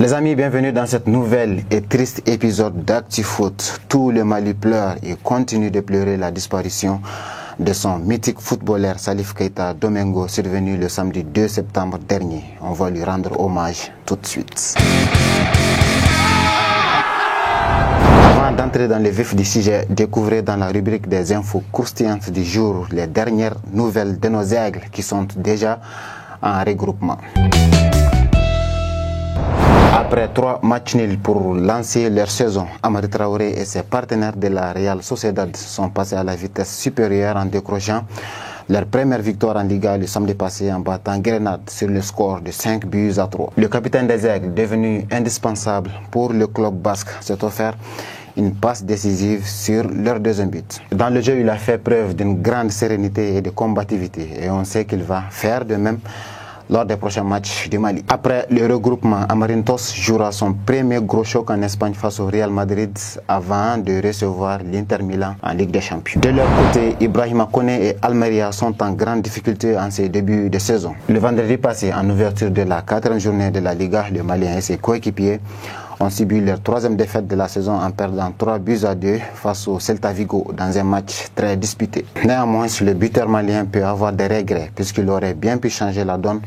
Les amis, bienvenue dans cette nouvelle et triste épisode d'ActuFoot. Tout le Mali pleure et continue de pleurer la disparition de son mythique footballeur Salif Keita Domingo, survenu le samedi 2 septembre dernier. On va lui rendre hommage tout de suite. Avant d'entrer dans le vif du sujet, découvrez dans la rubrique des infos croustillantes du jour les dernières nouvelles de nos aigles qui sont déjà en regroupement. Après 3 matchs nuls pour lancer leur saison, Amari Traoré et ses partenaires de la Real Sociedad sont passés à la vitesse supérieure en décrochant leur première victoire en Liga le samedi passé en battant Grenade sur le score de 5-3. Le capitaine des Aigles, devenu indispensable pour le club basque, s'est offert une passe décisive sur leur deuxième but. Dans le jeu, il a fait preuve d'une grande sérénité et de combativité et on sait qu'il va faire de même lors des prochains matchs du Mali. Après le regroupement, Amarintos jouera son premier gros choc en Espagne face au Real Madrid avant de recevoir l'Inter Milan en Ligue des Champions. De leur côté, Ibrahima Koné et Almeria sont en grande difficulté en ces débuts de saison. Le vendredi passé, en ouverture de la 4e journée de la Liga, le Malien et ses coéquipiers ont subi leur 3e défaite de la saison en perdant 3-2 face au Celta Vigo dans un match très disputé. Néanmoins, le buteur malien peut avoir des regrets puisqu'il aurait bien pu changer la donne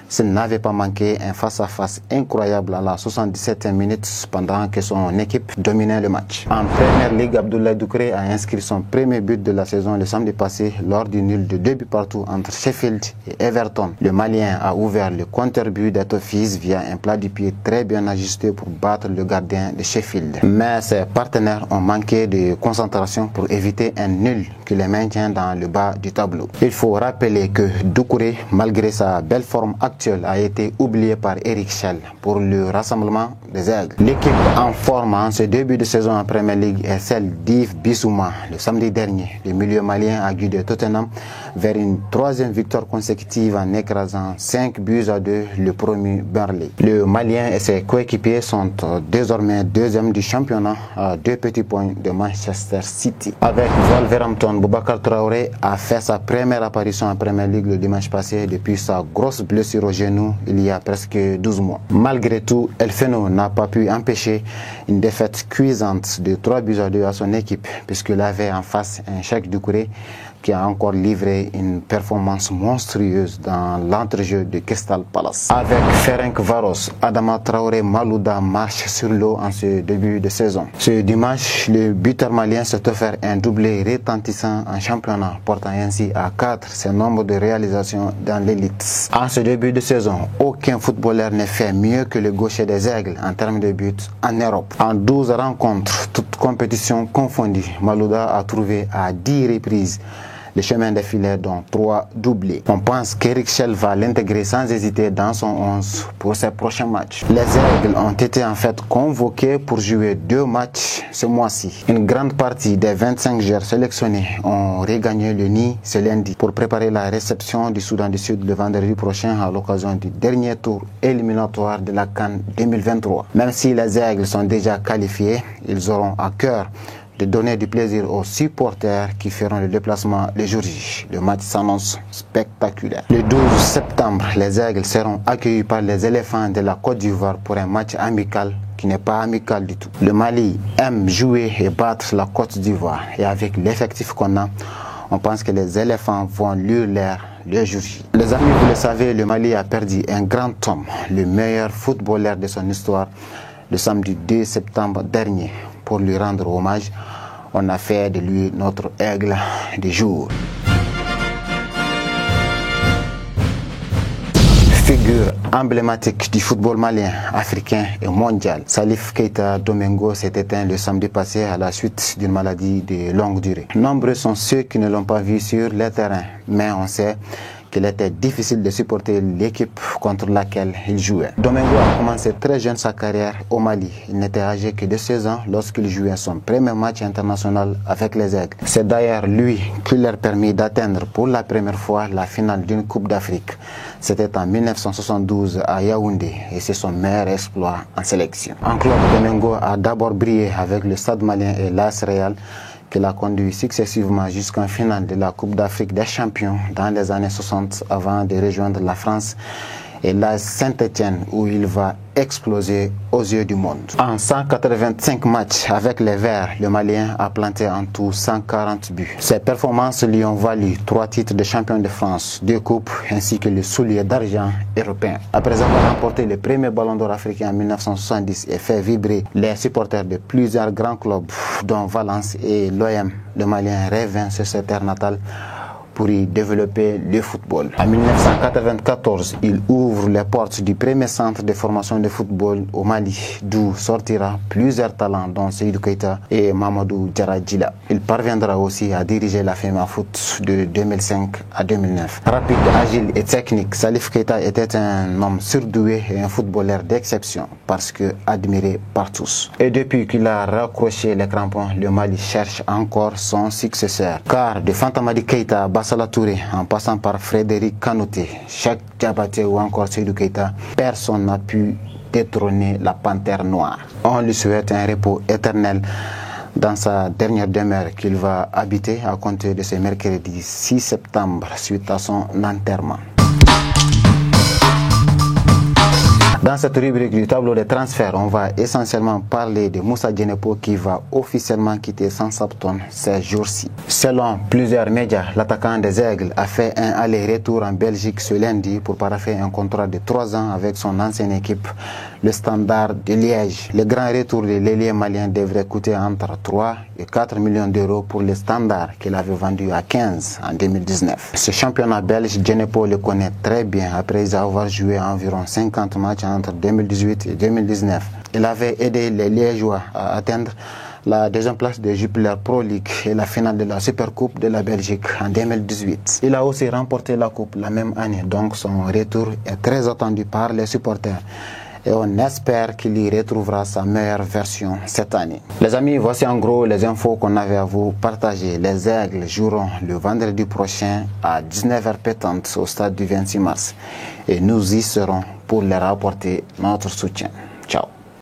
s'il n'avait pas manqué un face-à-face incroyable à la 77e minute pendant que son équipe dominait le match. En première ligue, Abdoulaye Doucouré a inscrit son premier but de la saison le samedi passé lors du nul de 2 buts partout entre Sheffield et Everton. Le Malien a ouvert le contre-but d'Etofis via un plat du pied très bien ajusté pour battre le gardien de Sheffield. Mais ses partenaires ont manqué de concentration pour éviter un nul qui les maintient dans le bas du tableau. Il faut rappeler que Doucouré, malgré sa belle forme actuelle, a été oublié par Eric Schell pour le rassemblement des Aigles. L'équipe en forme en ce début de saison en Premier League est celle d'Yves Bissouma. Le samedi dernier, le milieu malien a guidé Tottenham vers une 3e victoire consécutive en écrasant 5-2 le premier Burnley. Le Malien et ses coéquipiers sont désormais 2e du championnat à 2 petits points de Manchester City. Avec Wolverhampton, Boubacar Traoré a fait sa première apparition en Premier League le dimanche passé depuis sa grosse blessure au genou il y a presque 12 mois. Malgré tout, El Feno n'a pas pu empêcher une défaite cuisante de 3-2 à son équipe puisqu'il avait en face un Cheikh Doucouré qui a encore livré une performance monstrueuse dans l'entrejeu de Crystal Palace. Avec Ferenc Varos, Adama Traoré Malouda marche sur l'eau en ce début de saison. Ce dimanche, le buteur malien s'est offert un doublé retentissant en championnat, portant ainsi à 4 ce nombre de réalisations dans l'élite. En ce début de saison, aucun footballeur ne fait mieux que le gaucher des Aigles en termes de buts en Europe. En 12 rencontres, toutes compétitions confondues, Malouda a trouvé à 10 reprises le chemin des filets, dont 3 doublés. On pense qu'Eric Schell va l'intégrer sans hésiter dans son 11 pour ses prochains matchs. Les Aigles ont été en fait convoqués pour jouer 2 matchs ce mois-ci. Une grande partie des 25 joueurs sélectionnés ont regagné le nid ce lundi pour préparer la réception du Soudan du Sud le vendredi prochain à l'occasion du dernier tour éliminatoire de la CAN 2023. Même si les Aigles sont déjà qualifiés, ils auront à cœur de donner du plaisir aux supporters qui feront le déplacement le jour J. Le match s'annonce spectaculaire. Le 12 septembre, les Aigles seront accueillis par les éléphants de la Côte d'Ivoire pour un match amical qui n'est pas amical du tout. Le Mali aime jouer et battre la Côte d'Ivoire et avec l'effectif qu'on a, on pense que les éléphants vont lui l'air le jour J. Les amis, vous le savez, le Mali a perdu un grand homme, le meilleur footballeur de son histoire, le samedi 2 septembre dernier. Pour lui rendre hommage, on a fait de lui notre aigle du jour. Figure emblématique du football malien, africain et mondial, Salif Keita Domingo s'est éteint le samedi passé à la suite d'une maladie de longue durée. Nombreux sont ceux qui ne l'ont pas vu sur les terrains, mais on sait qu'il était difficile de supporter l'équipe contre laquelle il jouait. Domingo a commencé très jeune sa carrière au Mali. Il n'était âgé que de 16 ans lorsqu'il jouait son premier match international avec les Aigles. C'est d'ailleurs lui qui leur permis d'atteindre pour la première fois la finale d'une Coupe d'Afrique. C'était en 1972 à Yaoundé et c'est son meilleur exploit en sélection. En club, Domingo a d'abord brillé avec le Stade Malien et l'AS Real, qui l'a conduit successivement jusqu'en finale de la Coupe d'Afrique des Champions dans les années 60 avant de rejoindre la France et l'AS Saint-Étienne où il va exploser aux yeux du monde. En 185 matchs avec les Verts, le Malien a planté en tout 140 buts. Ses performances lui ont valu 3 titres de champion de France, 2 coupes ainsi que le soulier d'argent européen. Après avoir remporté le premier ballon d'or africain en 1970 et fait vibrer les supporters de plusieurs grands clubs dont Valence et l'OM, le Malien revient sur sa terre natale pour y développer le football. En 1994, il ouvre les portes du premier centre de formation de football au Mali, d'où sortira plusieurs talents dont Seydou Keita et Mamadou Djaradjila. Il parviendra aussi à diriger la FEMA Foot de 2005 à 2009. Rapide, agile et technique, Salif Keita était un homme surdoué et un footballeur d'exception parce que admiré par tous. Et depuis qu'il a raccroché les crampons, le Mali cherche encore son successeur. Car de Fantamadi Keita à Salah Touré, en passant par Frédéric Kanouté, Cheikh Diabaté ou encore Seydou Keita, personne n'a pu détrôner la panthère noire. On lui souhaite un repos éternel dans sa dernière demeure qu'il va habiter à compter de ce mercredi 6 septembre suite à son enterrement. Dans cette rubrique du tableau des transferts, on va essentiellement parler de Moussa Djenepo qui va officiellement quitter Southampton ces jours-ci. Selon plusieurs médias, l'attaquant des Aigles a fait un aller-retour en Belgique ce lundi pour paraffer un contrat de 3 ans avec son ancienne équipe, le Standard de Liège. Le grand retour de l'ailier malien devrait coûter entre 3 et 4 millions d'euros pour le Standard qu'il avait vendu à 15 en 2019. Ce championnat belge, Djenepo le connaît très bien après avoir joué environ 50 matchs entre 2018 et 2019. Il avait aidé les Liégeois à atteindre la deuxième place de Jupiler Pro League et la finale de la Supercoupe de la Belgique en 2018. Il a aussi remporté la coupe la même année, donc son retour est très attendu par les supporters. Et on espère qu'il y retrouvera sa meilleure version cette année. Les amis, voici en gros les infos qu'on avait à vous partager. Les Aigles joueront le vendredi prochain à 19h pétante au stade du 26 mars. Et nous y serons pour leur apporter notre soutien.